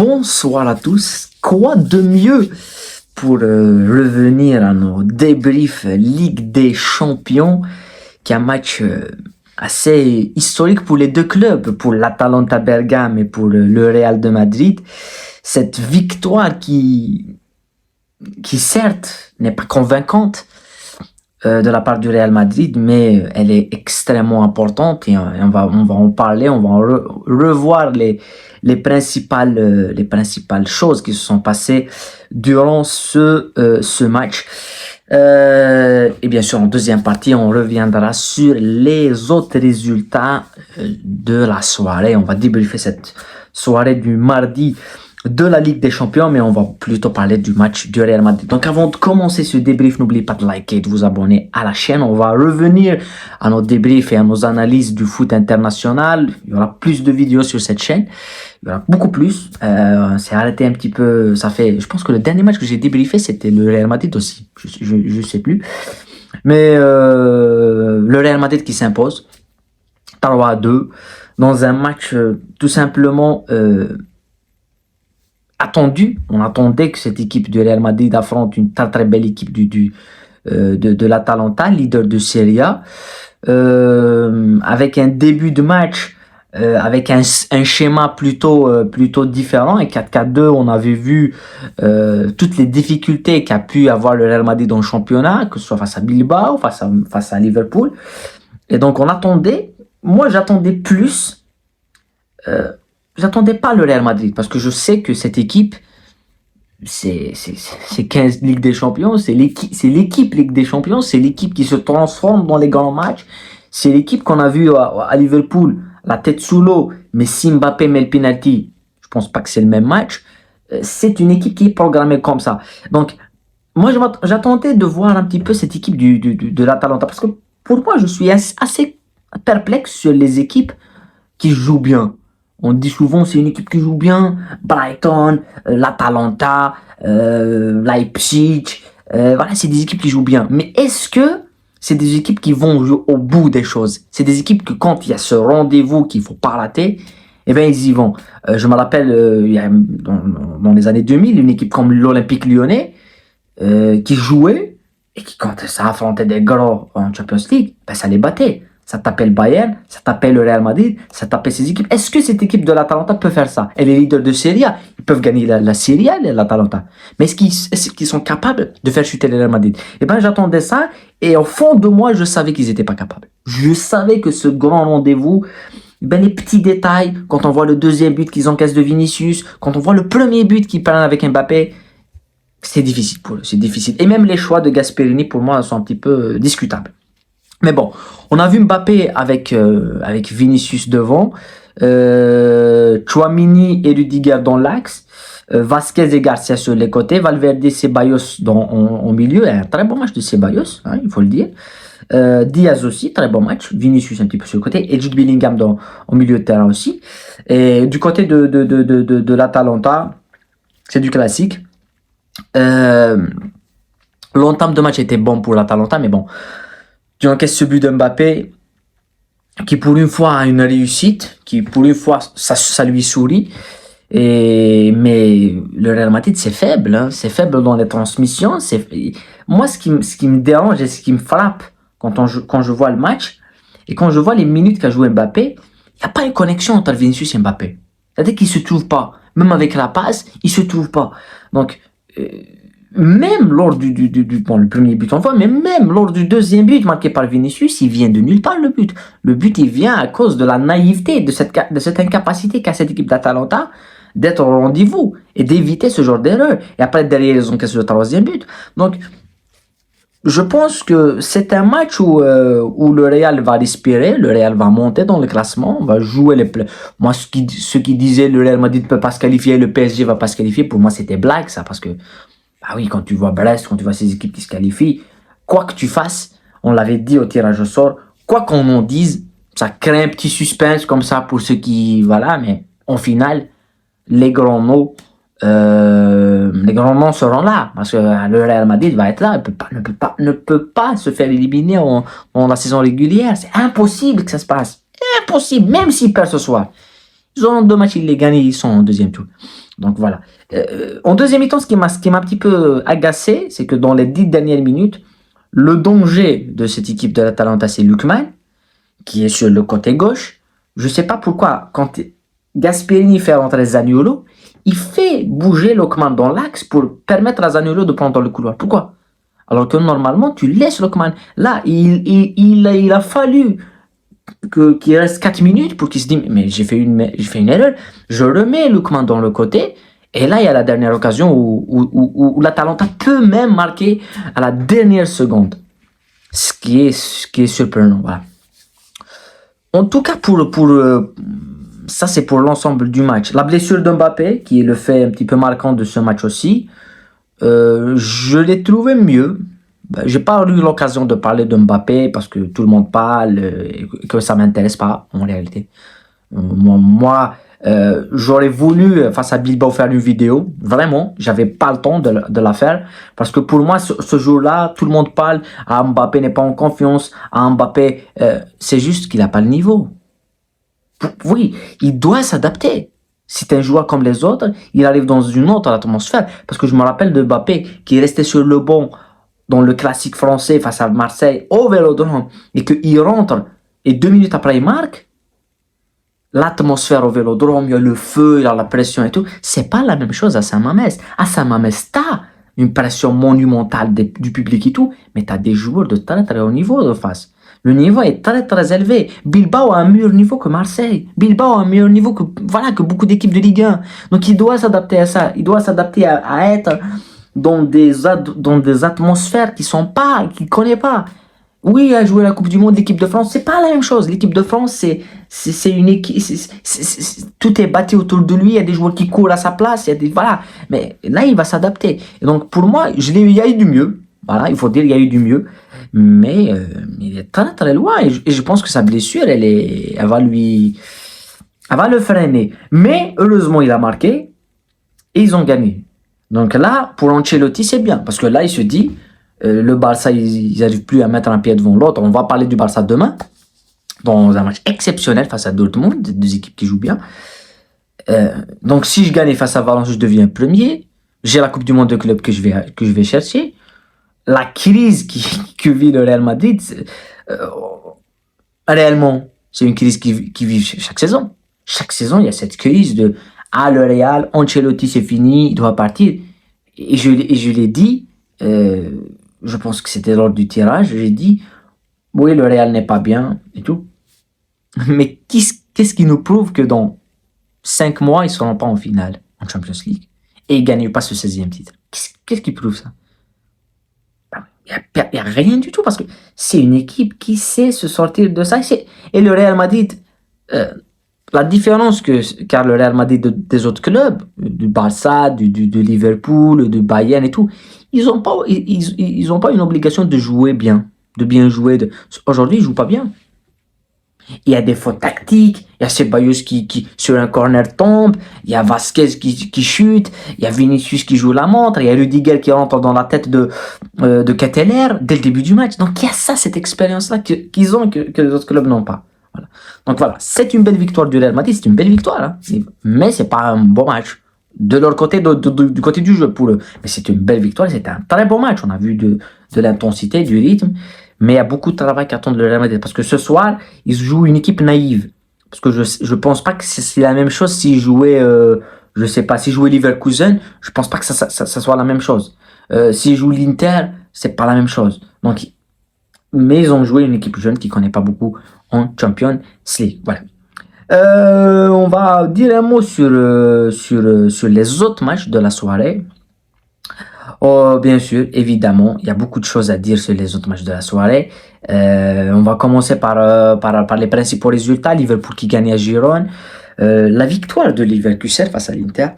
Bonsoir à tous. Quoi de mieux pour revenir à nos débriefs Ligue des Champions, qui est un match assez historique pour les deux clubs, pour l'Atalanta Bergame et pour le Real de Madrid. Cette victoire qui certes n'est pas convaincante de la part du Real Madrid, mais elle est extrêmement importante et on va en parler, on va revoir les principales choses qui se sont passées durant ce match. Et bien sûr, en deuxième partie, on reviendra sur les autres résultats de la soirée. On va débriefer cette soirée du mardi de la Ligue des Champions, mais on va plutôt parler du match du Real Madrid. Donc avant de commencer ce débrief, n'oubliez pas de liker et de vous abonner à la chaîne. On va revenir à nos débriefs et à nos analyses du foot international. Il y aura plus de vidéos sur cette chaîne. Il y aura beaucoup plus. C'est arrêté un petit peu. Je pense que le dernier match que j'ai débriefé, c'était le Real Madrid aussi. Je sais plus. Mais le Real Madrid qui s'impose 3-2 dans un match tout simplement attendu. On attendait que cette équipe du Real Madrid affronte une très belle équipe de l'Atalanta, leader de Serie A, avec un début de match avec un schéma plutôt différent. Et 4-4-2, on avait vu toutes les difficultés qu'a pu avoir le Real Madrid dans le championnat, que ce soit face à Bilbao, face à Liverpool. Et donc moi j'attendais plus. J'attendais pas le Real Madrid parce que je sais que cette équipe, c'est 15 Ligue des Champions, c'est l'équipe Ligue des Champions, c'est l'équipe qui se transforme dans les grands matchs, c'est l'équipe qu'on a vu à Liverpool, la tête sous l'eau, mais si Mbappé met le penalty, je pense pas que c'est le même match. C'est une équipe qui est programmée comme ça. Donc, moi, j'attendais de voir un petit peu cette équipe de l'Atalanta parce que pour moi, je suis assez perplexe sur les équipes qui jouent bien. On dit souvent c'est une équipe qui joue bien, Brighton, l'Atalanta, Leipzig, voilà, c'est des équipes qui jouent bien. Mais est-ce que c'est des équipes qui vont jouer au bout des choses? C'est des équipes que quand il y a ce rendez-vous qu'il faut pas rater, eh bien ils y vont. Je me rappelle dans les années 2000, une équipe comme l'Olympique Lyonnais qui jouait et qui quand ça affrontait des gros en Champions League, ben, ça les battait. Ça tapait le Bayern, ça tapait le Real Madrid, ça tapait ces équipes. Est-ce que cette équipe de l'Atalanta peut faire ça? Elle est leader de Serie A. Ils peuvent gagner la Serie A, l'Atalanta. Mais est-ce qu'ils sont capables de faire chuter le Real Madrid? Eh bien, j'attendais ça. Et au fond de moi, je savais qu'ils n'étaient pas capables. Je savais que ce grand rendez-vous, ben, les petits détails, quand on voit le deuxième but qu'ils encaissent de Vinicius, quand on voit le premier but qu'ils prennent avec Mbappé, c'est difficile pour eux. C'est difficile. Et même les choix de Gasperini, pour moi, sont un petit peu discutables. Mais bon, on a vu Mbappé avec Vinicius devant, Tchouaméni et Rudiger dans l'axe, Vasquez et Garcia sur les côtés, Valverde et Ceballos au milieu. Un très bon match de Ceballos, hein, il faut le dire. Diaz aussi, très bon match. Vinicius un petit peu sur le côté. Et Jude Bellingham au milieu de terrain aussi. Et du côté de l'Atalanta, c'est du classique. L'entame de match était bon pour l'Atalanta, mais bon. Tu encaisses ce but de Mbappé qui pour une fois a une réussite, qui pour une fois ça lui sourit. Mais le Real Madrid c'est faible, hein, c'est faible dans les transmissions. Moi ce qui me dérange et ce qui me frappe quand je vois le match et quand je vois les minutes qu'a joué Mbappé, il n'y a pas une connexion entre Vinicius et Mbappé. C'est-à-dire qu'ils ne se trouvent pas. Même avec la passe, ils ne se trouvent pas. Donc même lors le premier but on voit, mais même lors du deuxième but marqué par Vinicius, il vient de nulle part le but. Le but, il vient à cause de la naïveté, de cette incapacité qu'a cette équipe d'Atalanta d'être au rendez-vous et d'éviter ce genre d'erreur. Et après, derrière, ils ont cassé le troisième but. Donc, je pense que c'est un match où le Real va respirer, le Real va monter dans le classement, on va jouer les play. Moi, ceux qui disaient le Real Madrid ne peut pas se qualifier, le PSG va pas se qualifier, pour moi, c'était blague, ça, parce que bah oui, quand tu vois Brest, quand tu vois ces équipes qui se qualifient, quoi que tu fasses, on l'avait dit au tirage au sort, quoi qu'on en dise, ça crée un petit suspense comme ça pour ceux qui, voilà, mais en finale, les grands noms seront là, parce que le Real Madrid va être là, ne peut pas se faire éliminer en la saison régulière, c'est impossible que ça se passe, impossible, même s'il perd ce soir. Ils ont 2 matchs, ils les gagnent, ils sont en deuxième tour. Donc voilà. En deuxième mi-temps, ce qui m'a un petit peu agacé, c'est que dans les 10 dernières minutes, le danger de cette équipe de l'Atalanta, c'est Lookman, qui est sur le côté gauche. Je ne sais pas pourquoi, quand Gasperini fait rentrer Zaniolo, il fait bouger Lookman dans l'axe pour permettre à Zaniolo de prendre le couloir. Pourquoi? Alors que normalement, tu laisses Lookman. Là, il a fallu qu'il reste 4 minutes pour qu'il se dise mais j'ai fait une erreur. Je remets Lookman dans le côté. Et là, il y a la dernière occasion où l'Atalanta peut même marquer à la dernière seconde. Ce qui est surprenant. Voilà. En tout cas, ça, c'est pour l'ensemble du match. La blessure d'Mbappé, qui est le fait un petit peu marquant de ce match aussi, je l'ai trouvé mieux. J'ai pas eu l'occasion de parler de Mbappé parce que tout le monde parle et que ça m'intéresse pas en réalité. Moi, j'aurais voulu face à Bilbao faire une vidéo. Vraiment, j'avais pas le temps de la faire parce que pour moi, ce jour-là, tout le monde parle. Ah, Mbappé n'est pas en confiance. Ah, Mbappé, c'est juste qu'il a pas le niveau. Oui, il doit s'adapter. C'est un joueur comme les autres, il arrive dans une autre atmosphère. Parce que je me rappelle de Mbappé qui est resté sur le banc dans le classique français face à Marseille au Vélodrome et qu'il rentre et 2 minutes après il marque. L'atmosphère au Vélodrome, il y a le feu, il y a la pression et tout. C'est pas la même chose à Saint-Mamès. À Saint-Mamès, t'as une pression monumentale du public et tout, mais t'as des joueurs de très très haut niveau de face. Le niveau est très très élevé. Bilbao a un meilleur niveau que Marseille. Bilbao a un meilleur niveau que beaucoup d'équipes de Ligue 1. Donc il doit s'adapter à ça. Il doit s'adapter à être dans des atmosphères qu'il connaît pas. Oui, il a joué la Coupe du Monde, l'équipe de France, c'est pas la même chose. L'équipe de France, c'est une équipe, tout est bâti autour de lui, il y a des joueurs qui courent à sa place, voilà. Mais là, il va s'adapter. Et donc, pour moi, il y a eu du mieux. Voilà, il faut dire, il y a eu du mieux. Mais il est très, très loin. Et je pense que sa blessure, elle va le freiner. Mais, heureusement, il a marqué et ils ont gagné. Donc là, pour Ancelotti, c'est bien. Parce que là, il se dit, le Barça, ils n'arrivent plus à mettre un pied devant l'autre. On va parler du Barça demain, dans un match exceptionnel face à Dortmund, deux équipes qui jouent bien. Donc si je gagne face à Valence, je deviens premier. J'ai la Coupe du Monde de club que je vais chercher. La crise que vit le Real Madrid, réellement, c'est une crise qui vit chaque saison. Chaque saison, il y a cette crise de « Ah, le Real, Ancelotti, c'est fini, il doit partir ». Et je l'ai dit, je pense que c'était lors du tirage, j'ai dit « Oui, le Real n'est pas bien et tout ». Mais qu'est-ce qui nous prouve que dans 5 mois, ils ne seront pas en finale en Champions League et ils ne gagnent pas ce 16e titre? Qu'est-ce qui prouve ça? Il n'y a rien du tout parce que c'est une équipe qui sait se sortir de ça. Et le Real Madrid, la différence car le Real Madrid des autres clubs, du Barça, de Liverpool, du Bayern et tout, ils n'ont pas une obligation de jouer bien, de bien jouer. Aujourd'hui, ils ne jouent pas bien. Il y a des fautes tactiques, il y a Ceballos qui sur un corner tombe, il y a Vasquez qui chute, il y a Vinicius qui joue la montre, il y a Rudiger qui rentre dans la tête de Ketteler dès le début du match. Donc il y a cette expérience-là qu'ils ont que les autres clubs n'ont pas. Voilà. Donc voilà, c'est une belle victoire du Real Madrid, c'est une belle victoire, hein. Mais c'est pas un bon match. De leur côté, du côté du jeu pour eux. Mais c'est une belle victoire, c'était un très bon match. On a vu de l'intensité, du rythme. Mais il y a beaucoup de travail qui attend le Real Madrid. Parce que ce soir, ils jouent une équipe naïve. Parce que je pense pas que c'est la même chose s'ils jouaient, je sais pas, s'ils jouaient Leverkusen, je pense pas que ça soit la même chose. S'ils jouent l'Inter, c'est pas la même chose. Donc, mais ils ont joué une équipe jeune qui connaît pas beaucoup en Champions League. Voilà. On va dire un mot sur les autres matchs de la soirée. Oh, bien sûr, évidemment, il y a beaucoup de choses à dire sur les autres matchs de la soirée. On va commencer par les principaux résultats. Liverpool qui gagne à Girone. La victoire de Leverkusen face à l'Inter.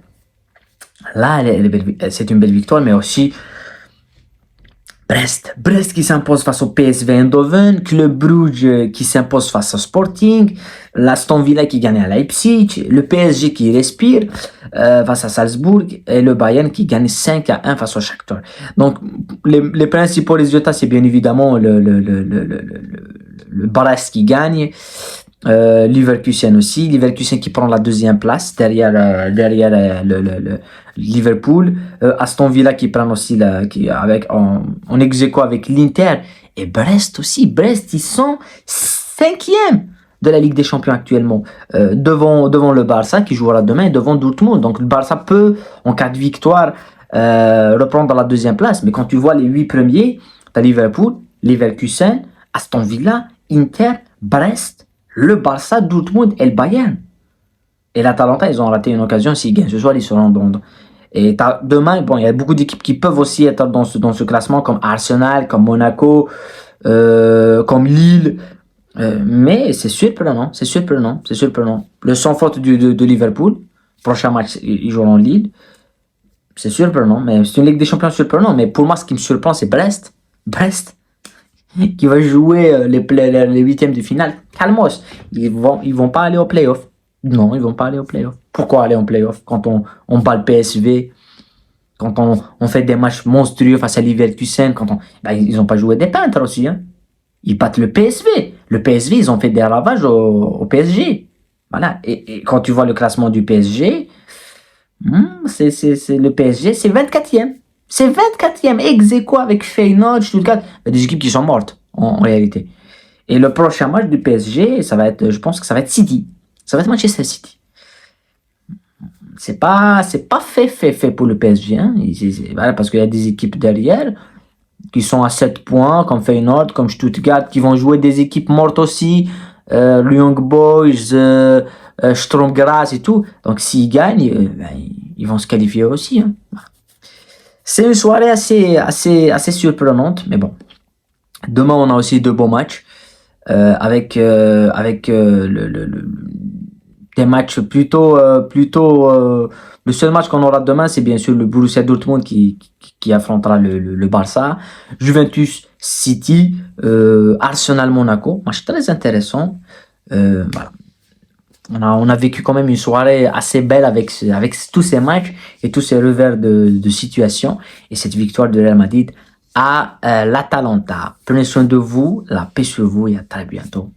Là, c'est une belle victoire, mais aussi Brest qui s'impose face au PSV Eindhoven, Club Brugge qui s'impose face au Sporting, l'Aston Villa qui gagne à Leipzig, le PSG qui respire face à Salzbourg et le Bayern qui gagne 5-1 face au Shakhtar. Donc les principaux résultats, c'est bien évidemment le Brest qui gagne, Leverkusen aussi. Leverkusen qui prend la deuxième place derrière le Liverpool. Aston Villa qui prend aussi en ex-aequo avec l'Inter. Et Brest aussi. Brest, ils sont cinquième de la Ligue des Champions actuellement. Devant le Barça qui jouera demain et devant Dortmund. Donc le Barça peut, en cas de victoire, reprendre la deuxième place. Mais quand tu vois les 8 premiers, tu as Liverpool, Leverkusen, Aston Villa, Inter, Brest, le Barça, Dortmund et le Bayern. Et l'Atalanta, ils ont raté une occasion. S'ils gagnent ce soir, ils seront dans. Et demain, bon, il y a beaucoup d'équipes qui peuvent aussi être dans ce classement, comme Arsenal, comme Monaco, comme Lille. Mais c'est surprenant. Le sans faute de Liverpool, prochain match, ils joueront Lille. C'est surprenant, mais c'est une Ligue des Champions surprenante. Mais pour moi, ce qui me surprend, c'est Brest. Brest, qui va jouer les huitièmes de finale. Calmos, ils vont pas aller au playoff. Non, ils vont pas aller au playoff. Pourquoi aller en playoff quand on bat le PSV, quand on fait des matchs monstrueux face à Leverkusen, ils ont pas joué des peintres aussi, hein. Ils battent le PSV. Le PSV, ils ont fait des ravages au PSG. Voilà. Et quand tu vois le classement du PSG, le PSG, c'est 24e. C'est 24e, ex-aequo avec Feyenoord, Stuttgart. Il y a des équipes qui sont mortes, en réalité. Et le prochain match du PSG, je pense que ça va être City. Ça va être Manchester City. C'est pas fait pour le PSG, hein. Voilà, parce qu'il y a des équipes derrière qui sont à 7 points, comme Feyenoord, comme Stuttgart, qui vont jouer des équipes mortes aussi, Young Boys, Sturm Graz et tout. Donc s'ils gagnent, ils vont se qualifier aussi, hein. C'est une soirée assez surprenante, mais bon. Demain, on a aussi 2 beaux matchs, avec des matchs plutôt. Le seul match qu'on aura demain, c'est bien sûr le Borussia Dortmund qui affrontera le Barça, Juventus City, Arsenal Monaco. Match très intéressant. Voilà. On a vécu quand même une soirée assez belle avec tous ces matchs et tous ces revers de situation et cette victoire de Real Madrid à l'Atalanta. Prenez soin de vous, la paix sur vous et à très bientôt.